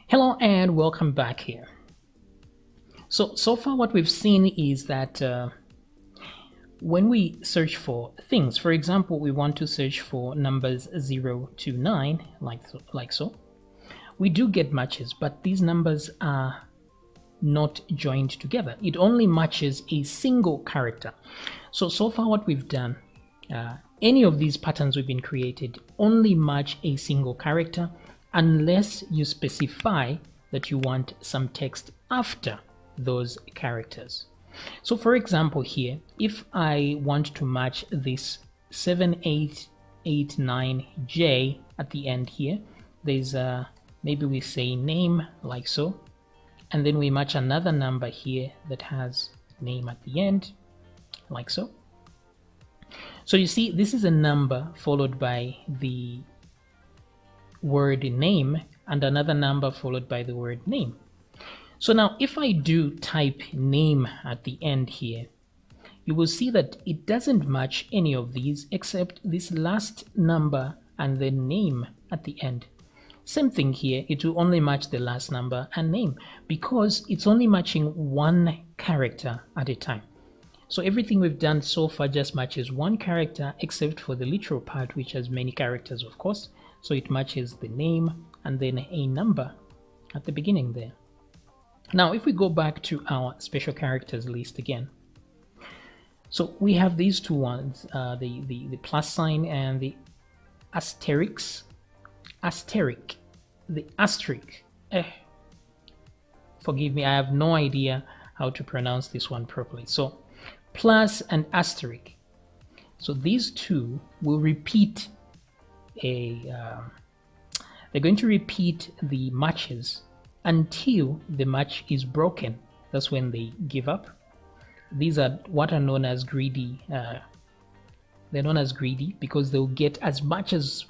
Hello and welcome back here. So far what we've seen is that when we search for things, for example, we want to search for numbers 0 to 9, like so, we do get matches, but these numbers are not joined together. It only matches a single character. So far what we've done, any of these patterns we've been created only match a single character unless you specify that you want some text after those characters. So for example here, if I want to match this 7889J at the end here, there's maybe we say name like so, and then we match another number here that has name at the end like so. So you see, this is a number followed by the word name and another number followed by the word name. So now if I do type name at the end here, you will see that it doesn't match any of these except this last number and then name at the end. Same thing here, it will only match the last number and name because it's only matching one character at a time. So everything we've done so far just matches one character except for the literal part, which has many characters, of course. So it matches the name and then a number at the beginning there. Now, if we go back to our special characters list again, so we have these two ones, the plus sign and the asterisk, the asterisk. Forgive me, I have no idea how to pronounce this one properly. So plus and asterisk. So these two will repeat they're going to repeat the matches until the match is broken. That's when they give up. These are what are known as greedy. They're known as greedy because they'll get as much as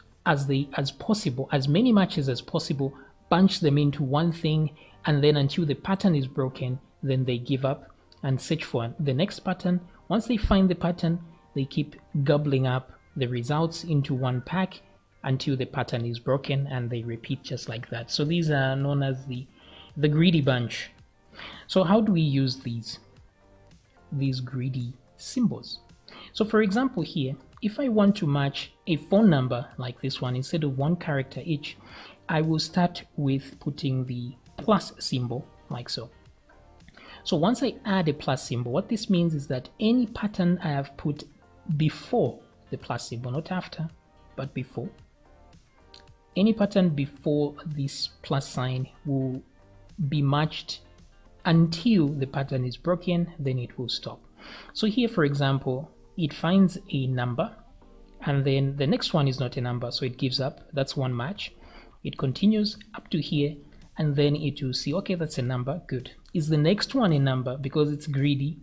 possible, as many matches as possible, bunch them into one thing, and then until the pattern is broken, then they give up and search for the next pattern. Once they find the pattern, they keep gobbling up the results into one pack until the pattern is broken, and they repeat just like that. So these are known as the greedy bunch. So how do we use these greedy symbols? So for example here, if I want to match a phone number like this one, instead of one character each, I will start with putting the plus symbol like so. So once I add a plus symbol, what this means is that any pattern I have put before the plus symbol, not after, but before, any pattern before this plus sign will be matched until the pattern is broken, then it will stop. So here, for example, it finds a number and then the next one is not a number, so it gives up. That's one match. It continues up to here and then it will see, okay, that's a number, good. Is the next one a number? Because it's greedy,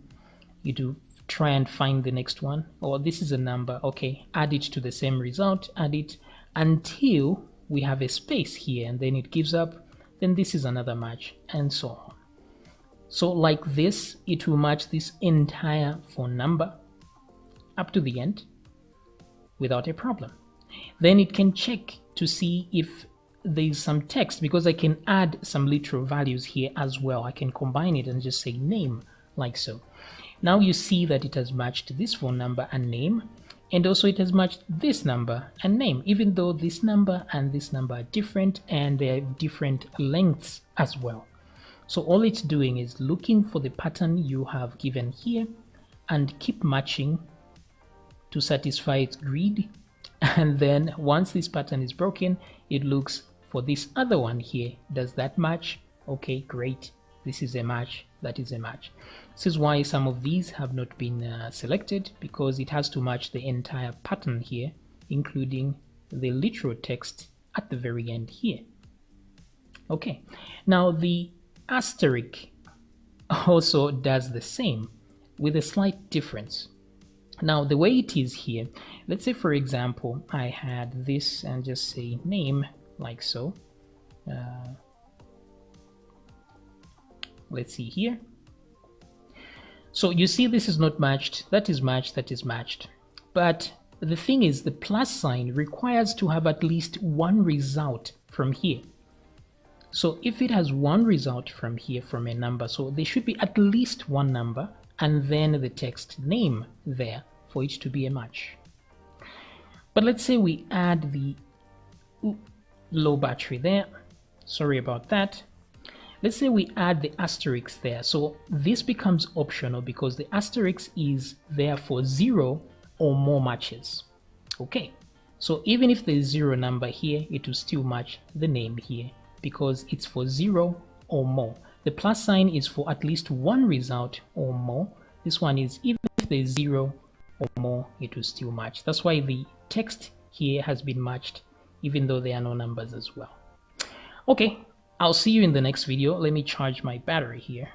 it will try and find the next one. Or this is a number, okay, add it to the same result, add it until we have a space here, and then it gives up, then this is another match, and so on. So like this, it will match this entire phone number up to the end without a problem. Then it can check to see if there's some text, because I can add some literal values here as well. I can combine it and just say name like so. Now you see that it has matched this phone number and name, and also it has matched this number and name, even though this number and this number are different and they have different lengths as well. So all it's doing is looking for the pattern you have given here and keep matching to satisfy its greed. And then once this pattern is broken, it looks for this other one here. Does that match? Okay, great. This is a match. That is a match. This is why some of these have not been selected, because it has to match the entire pattern here, including the literal text at the very end here. Okay, now the asterisk also does the same with a slight difference. Now the way it is here, let's say for example I had this and just say name like so. Let's see here. So you see this is not matched, that is matched, that is matched. But the thing is, the plus sign requires to have at least one result from here. So if it has one result from here from a number, so there should be at least one number and then the text name there for it to be a match. But let's say we add the low battery there. Sorry about that. Let's say we add the asterisk there. So this becomes optional because the asterisk is there for 0 or more matches. Okay, so even if there's 0 number here, it will still match the name here because it's for 0 or more. The plus sign is for at least one result or more. This one is even if there's 0 or more, it will still match. That's why the text here has been matched even though there are no numbers as well. Okay, I'll see you in the next video. Let me charge my battery here.